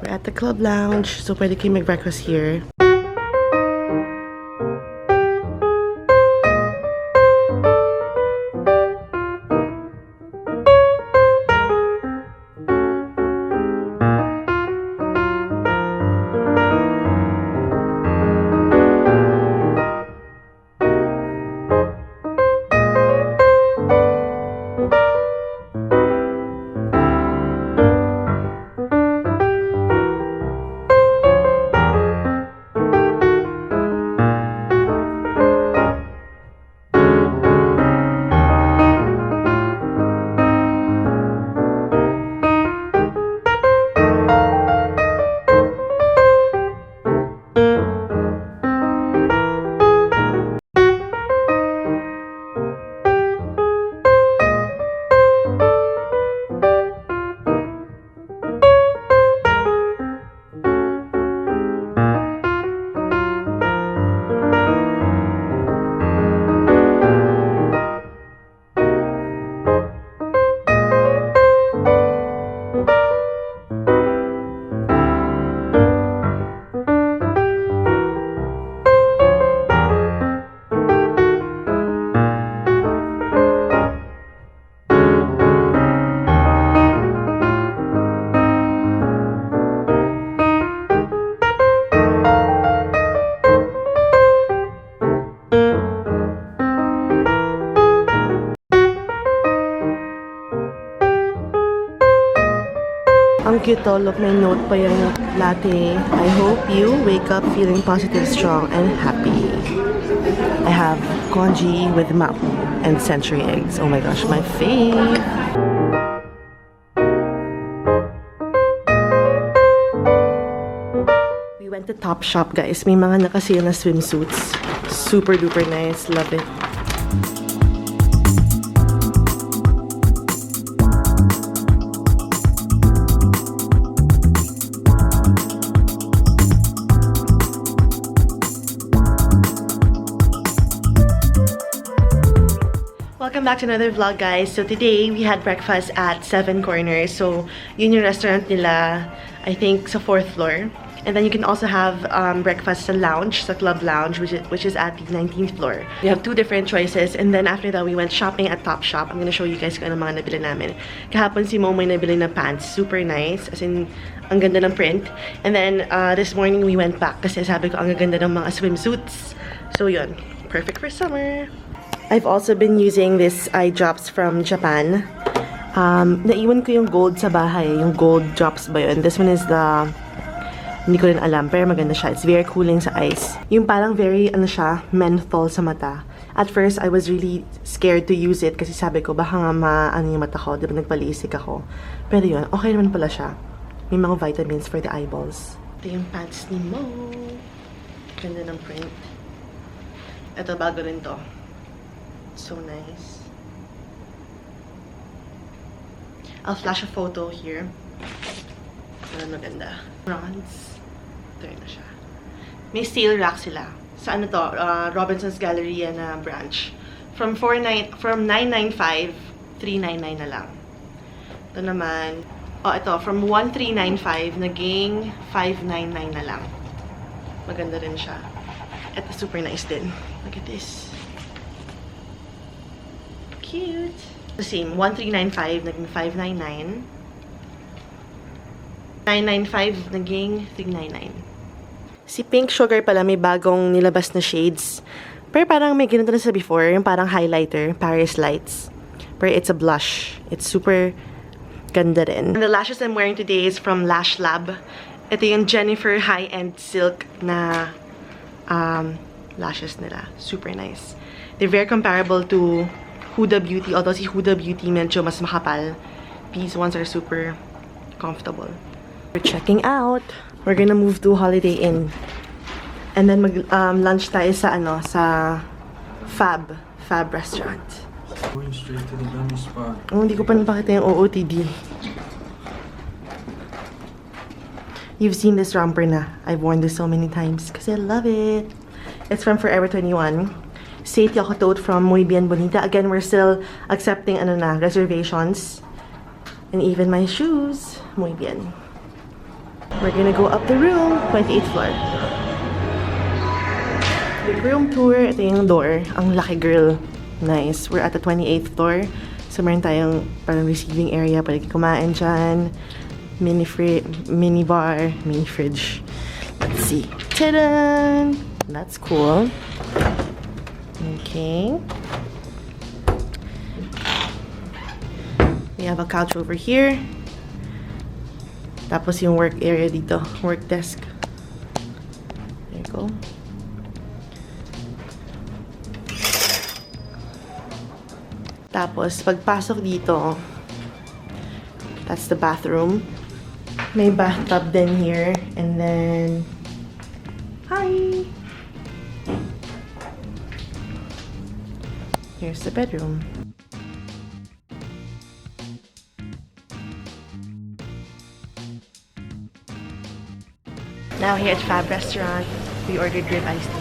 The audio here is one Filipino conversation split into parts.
We're at the club lounge, so pwede kayo mag-breakfast here. Ang cute to. Look, may note pa yung latte. I hope you wake up feeling positive, strong, and happy. I have congee with mapu and century eggs. Oh my gosh, my fave! We went to Topshop, guys. May mga nakasale na swimsuits. Super duper nice. Love it. Welcome back to another vlog, guys. So today we had breakfast at Seven Corners. So yun yung restaurant nila, I think sa 4th floor. And then you can also have breakfast sa lounge, sa club lounge, which is at the 19th floor. We have 2 different choices. And then after that, we went shopping at Topshop. I'm gonna show you guys kung ano mga nabili namin. Kahapon si Mo may nabili na pants, super nice, as in ang ganda ng print. And then this morning we went back kasi sabi ko ang ganda ng mga swimsuits. So yun, perfect for summer. I've also been using this eye drops from Japan. Naiwan ko yung gold sa bahay. Yung gold drops ba yun? This one is the... Hindi ko rin alam, pero maganda siya. It's very cooling sa eyes. Yung parang very, ano siya, menthol sa mata. At first, I was really scared to use it kasi sabi ko, baka nga ano yung mata ko. Di ba nagpalisik ako? Pero yun, okay naman pala siya. May mga vitamins for the eyeballs. Ito yung pants ni Mo. Ganda ng print. Ito, bago rin to. So nice. I'll flash a photo here. Ano maganda. Bronze. Ito na siya. May sale rack sila. Sa ano to? Robinson's Galleria na branch. From 995, 399 na lang. Ito naman. Ito. From 1395, naging 599 na lang. Maganda rin siya. Ito super nice din. Look at this. Cute. The same. 1395 naging 599. 995 naging 399. Si Pink Sugar pala may bagong nilabas na shades. Pero parang may ganito na sa before. Yung parang highlighter. Paris Lights. Pero it's a blush. It's super ganda rin. And the lashes I'm wearing today is from Lash Lab. Ito yung Jennifer High-End Silk na lashes nila. Super nice. They're very comparable to Huda Beauty, although si Huda Beauty medyo mas makapal. These ones are super comfortable. We're checking out. We're gonna move to Holiday Inn. And then lunch tayo sa sa FAB Restaurant. Going straight to the dummy spot. Oh, hindi ko pa napakita yung OOTD. You've seen this romper na. I've worn this so many times because I love it. It's from Forever 21. Saytioco tote from Muy Bien Bonita. Again, we're still accepting reservations. And even my shoes. Muy bien. We're gonna go up the room, 28th floor. The room tour, ito yung door. Ang laki, girl. Nice. We're at the 28th floor. So, meron tayong parang receiving area. Pwede kumain dyan. Mini bar, mini fridge. Let's see. Ta-da! That's cool. Okay. We have a couch over here. Tapos yung work area dito. Work desk. There you go. Tapos, pagpasok dito, that's the bathroom. May bathtub din here. And then, hi! Here's the bedroom. Now here at FAB Restaurant, we ordered ribeye steak.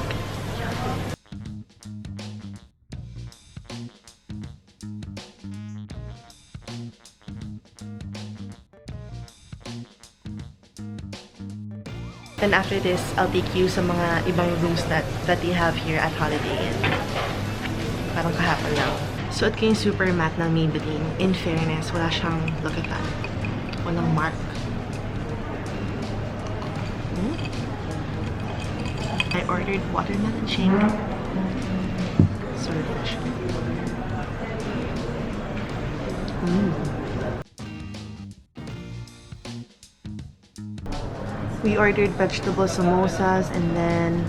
And after this, I'll take you sa mga ibang rooms that they have here at Holiday Inn. Parang kahapon lang. So, ito yung super matte ng Maybelline. In fairness, wala siyang, look at that, walang mark. I ordered watermelon shake. So refreshing. We ordered vegetable samosas and then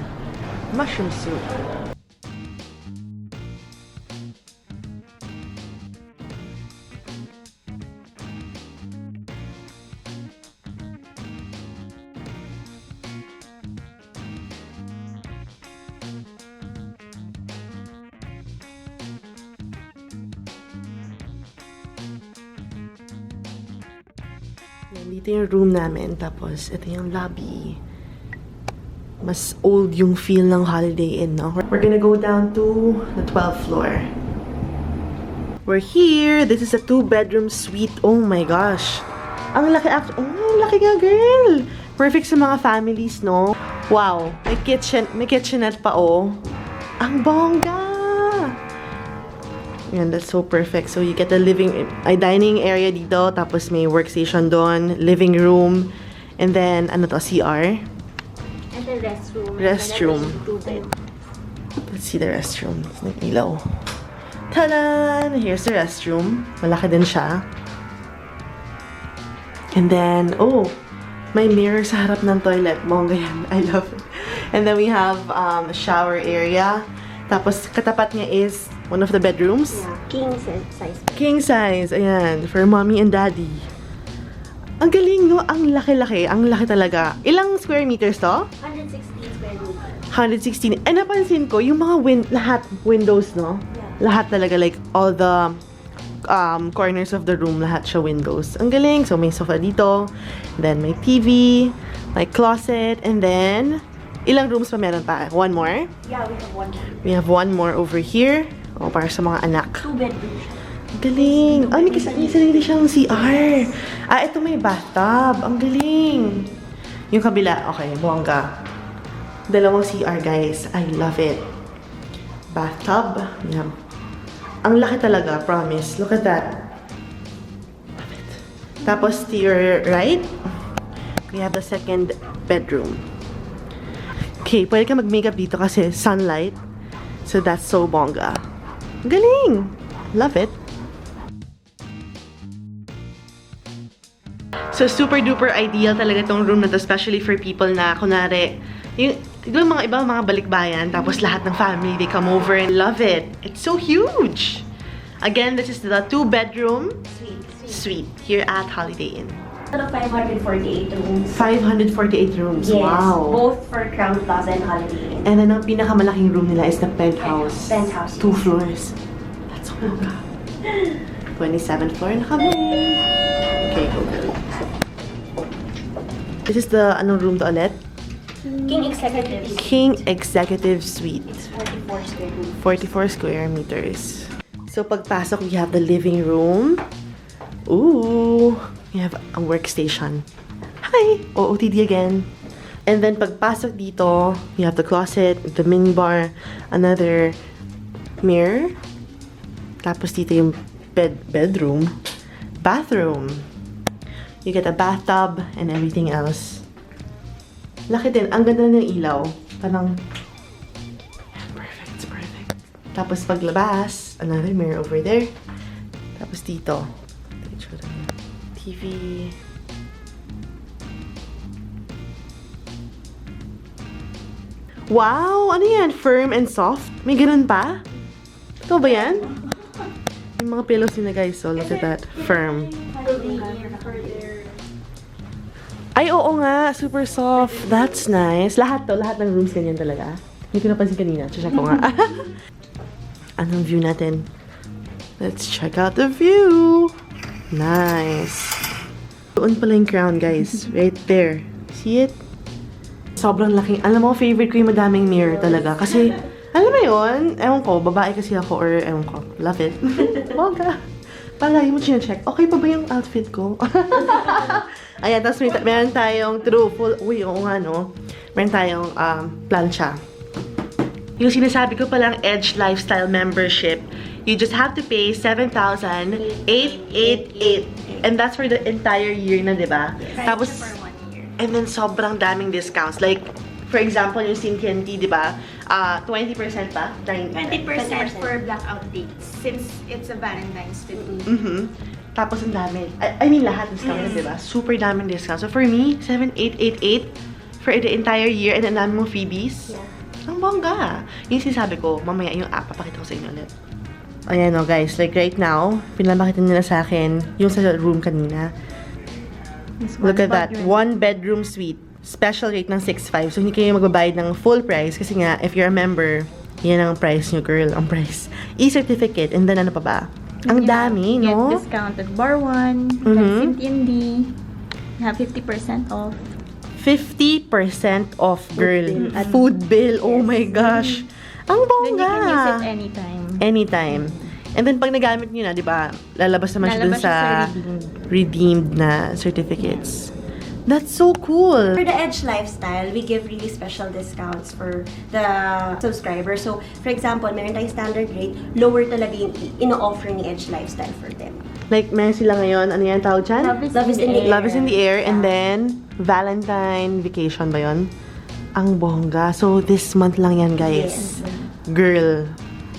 mushroom soup. Dito yung room namin, tapos ito yung lobby. Mas old yung feel ng Holiday Inn, no? We're gonna go down to the 12th floor. We're here! This is a 2-bedroom suite. Oh my gosh! Ang laki after... Oh, ang laki nga, girl! Perfect sa mga families, no? Wow! May kitchenette pa, oh. Ang bongga! And that's so perfect. So you get the dining area dito, tapos may workstation doon, living room, and then ano to, CR. And the restroom. Restroom. Let's see the restroom. Nag-ilaw. Ta-da! Here's the restroom. Malaki din siya. And then, oh, may mirror sa harap ng toilet. Bongga yan. I love it. And then we have a shower area. Tapos katapat niya is one of the bedrooms. Yeah, king size. King size. Ayan. For mommy and daddy. Ang galing, no? Ang laki-laki. Ang laki talaga. Ilang square meters to? 116 square meters. 116. And napansin ko, yung mga lahat windows, no? Yeah. Lahat talaga. Like, all the corners of the room, lahat siya windows. Ang galing. So, may sofa dito. Then, may TV. May closet. And then, ilang rooms pa meron pa? One more? Yeah, we have one more. We have one more over here. O, para sa mga anak. 2 bedrooms. Galing. Ah, may sarili siyang CR. Ah, ito may bathtub. Ang galing. Yung kabila. Okay, bongga. Dalawang CR, guys. I love it. Bathtub. Yeah. Ang laki talaga, promise. Look at that. Love it. Tapos, to your right, we have the second bedroom. Okay, pwede ka mag-makeup dito kasi sunlight. So, that's so bongga. Galing! Love it. So, super duper ideal talaga tong room na to, especially for people na, kunwari, yung mga ibang mga balikbayan, tapos lahat ng family, they come over and love it. It's so huge! Again, this is the 2-bedroom suite here at Holiday Inn. Out of 548 rooms. 548 rooms. Yes, Wow. both for Crowne Plaza and Holiday Inn. And then, ang pinakamalaking room nila is the penthouse. Penthouse. 2 floors. That's so bongga. 27th floor na kami. Okay, go. This is the, anong room to ulit? King Executive. King Executive Suite. It's 44 square meters. 44 square meters. So, pagpasok, we have the living room. Ooh! We have a workstation. Hi! OOTD again. And then pagpasok dito, you have the closet, the minibar, another mirror. Tapos dito yung bedroom, bathroom. You get a bathtub and everything else. Laki din. Ang ganda ng ilaw. Parang perfect. It's perfect. Tapos paglabas, another mirror over there. Tapos dito, TV. Wow! Ano yan? Firm and soft? May ganun pa? Ito ba yan? Yung mga pillows nila guys, so look at that. Firm. Ay, oo nga. Super soft. That's nice. Lahat ng rooms ganyan talaga. Hindi ko napansin kanina. Check ko nga. Anong view natin? Let's check out the view. Nice. Doon pala yung crown, guys. Right there. See it? Sobrang laking. Alam mo, favorite ko yung madaming mirror talaga. Kasi, alam mo yun? Ewan ko, babae kasi ako or ewan ko. Love it. Bongga. Parang lagi mo check. Okay pa ba yung outfit ko? Ayan, tapos meron tayong full. Uy, oo nga, no? Meron tayong plancha. Yung sinasabi ko palang Edge Lifestyle membership, you just have to pay 7,888. And that's for the entire year na, di ba? Tapos, and then sobrang daming discounts. Like, for example, yung CNT, di ba? 20% pa? 20% for blackout dates since it's a Valentine's Day. Tapos ang dami. I mean, lahat discounts, di ba? Super daming discounts. So for me, 7,888 for the entire year and ang dami mong freebies. Yeah. Ang bongga. Yung sinasabi ko, mamaya yung app, papakita ko sa inyo ulit. Ayan o guys, like right now, pinapakita nila sa akin yung sa room kanina. Look at that. 1 bedroom suite. Special rate ng 6,500. So, hindi kayo magbabayad ng full price. Kasi nga, if you're a member, yan ang price nyo, girl. Ang price. E-certificate. And then, ano pa ba? Ang dami, no? Get discounted bar 1. CNT. You have 50% off. 50% off, girl. Food bill. Oh my gosh. Ang bongga. Then you can use it anytime. Anytime. And then, pag nagamit nyo na, di ba, lalabas naman siya dun sa redeemed na certificates. That's so cool. For the Edge Lifestyle, we give really special discounts for the subscribers. So, for example, meron tayong standard rate, lower talaga yung ino-offer ni Edge Lifestyle for them. Like, meron sila ngayon, ano yan tawag dyan? Love is in the air. Love is in the air. And then, Valentine vacation ba yun? Ang bongga. So, this month lang yan, guys. Yes. Girl,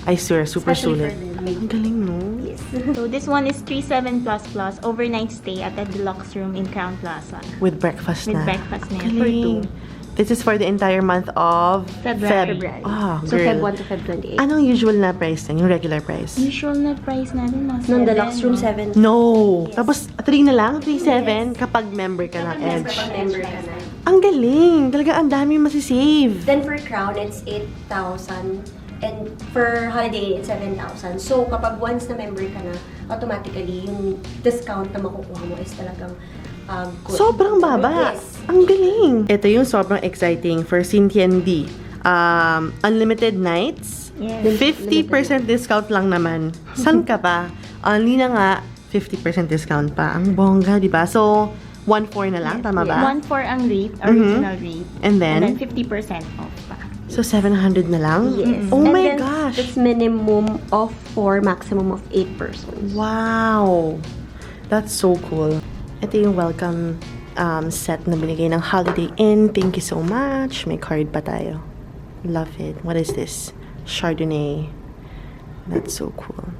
I swear, super Especially sulit. for them. Ang galing, no? Yes. So this one is 37++ overnight stay at the deluxe room in Crowne Plaza. With breakfast With na. breakfast na yan, Galing. for 2. This is for the entire month of February. Ah, So, Feb girl. 1 to Feb 28. Anong usual na price yan? Yung regular price? Usual na price natin nasa Nung deluxe room, 7. No! Yes. Tapos, 3 na lang? 3,700 kapag member ka ng Edge. Member ka na. Ang galing! Talaga, ang dami masisave. Then for Crown, it's 8,000. And for holiday, it's 7,000. So, kapag once na member ka na, automatically, yung discount na makukuha mo is talagang good. Sobrang baba. Yes. Ang galing. Ito yung sobrang exciting for CNT. Unlimited nights. Yes. 50% discount lang naman. San ka pa? Only na nga, 50% discount pa. Ang bongga, di ba? So, 1,400 na lang, tama ba? 1,400 ang rate, original rate. And then? 50% off pa. So, 700 na lang? Yes. Oh And my then, gosh! That's minimum of 4, maximum of 8 persons. Wow! That's so cool. Ito yung welcome set na binigay ng Holiday Inn. Thank you so much. May card pa tayo. Love it. What is this? Chardonnay. That's so cool.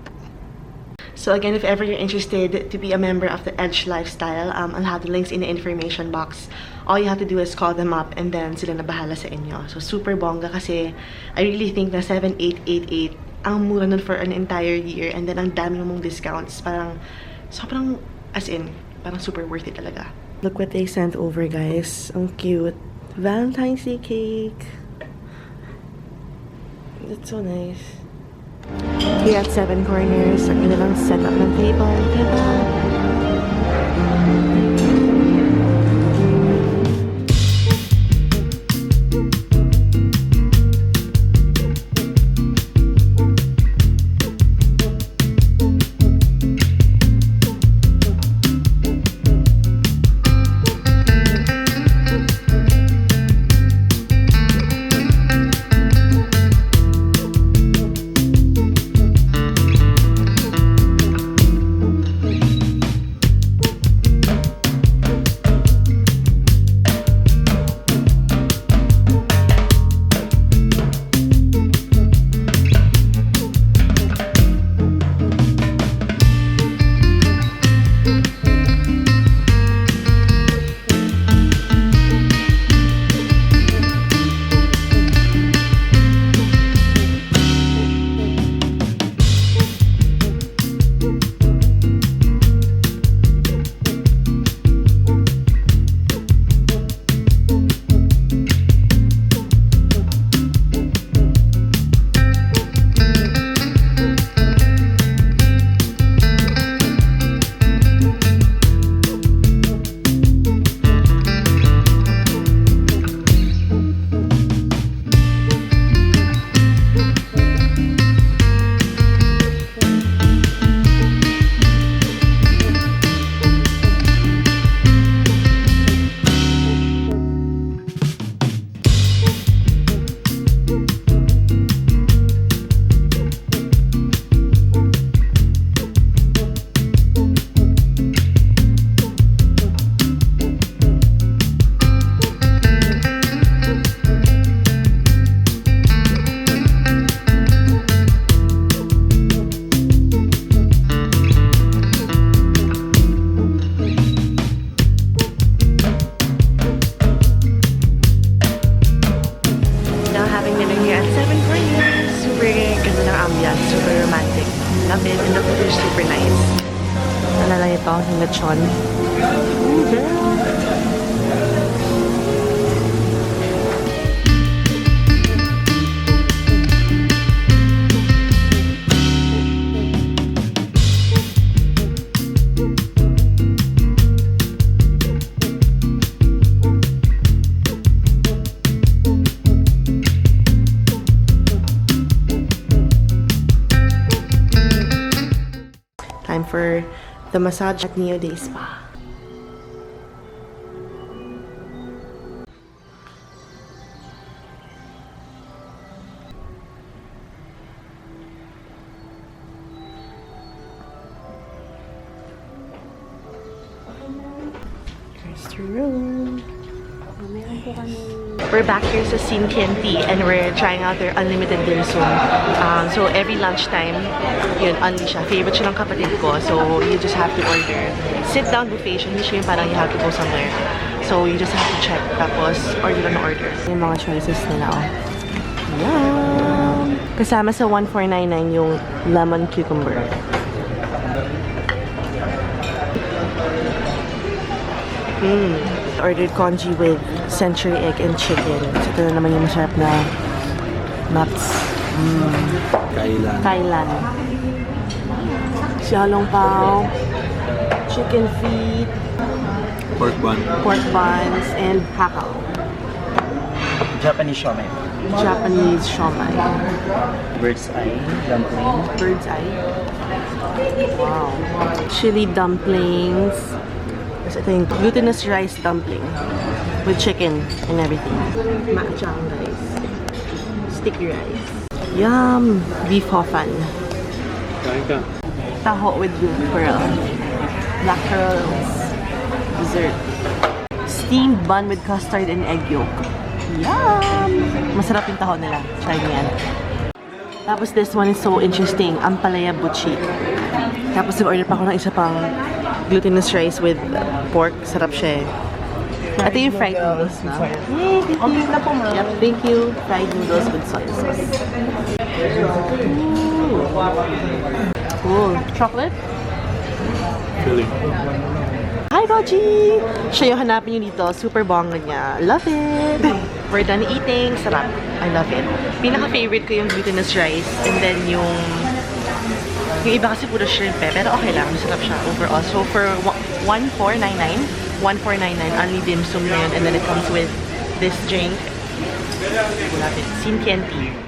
So again, if ever you're interested to be a member of the Edge Lifestyle, I'll have the links in the information box. All you have to do is call them up and then sila na bahala sa inyo. So super bongga kasi I really think na 7,888 ang mura nun for an entire year and then ang dami mong discounts. Parang sobrang, as in, parang super worth it talaga. Look what they sent over, guys. Ang cute. Valentine's Day cake. It's so nice. Here at 7 Corners, ang kanilang setup ng table. Diba? lechon. Ooh, girl. Time for the massage at Neo Day Spa. Here's the room. We're back here sa Saytioco and we're trying out their unlimited dim sum. So every lunchtime, yun, unli siya. Favorite siya ng kapatid ko. So you just have to order. Sit-down buffet siya. Hindi siya yung parang you have to go somewhere. So you just have to check. Tapos order na order. Yung mga choices nila. Oh. Yum! Kasama sa 1499 yung lemon cucumber. Ordered congee with century egg and chicken. So ito na naman yung masarap na nuts. Kailan. Xiaolong pao, chicken feet, pork buns, and hakao. Japanese siomai. Bird's eye dumpling. Wow. Chili dumplings. Tapos ito yung glutinous rice dumpling with chicken and everything. Machang rice. Sticky rice. Yum! Beef hofan. Taho with blue pearl. Black pearls. Dessert. Steamed bun with custard and egg yolk. Yum! Masarap yung taho nila. Try nyo yan. Tapos this one is so interesting. Ampalaya buchi. Tapos nag-order pa ako ng isa pang glutinous rice with pork. Sarap siya eh. Ito yung fried noodles na. Yay! Okay na po, ma'am. Yep, thank you. Fried noodles with soy sauce. Ooh. Cool. Chocolate? Filling. Hi, Roji! Siya yung hanapin nyo dito. Super bongga niya. Love it! We're done eating. Sarap. I love it. Pinaka-favorite ko yung glutinous rice. And then yung iba kasi puro shrimp eh. Pero okay lang. Masarap siya overall. So for 1499, only dim sum na yun. And then it comes with this drink. Love it. Saytioco.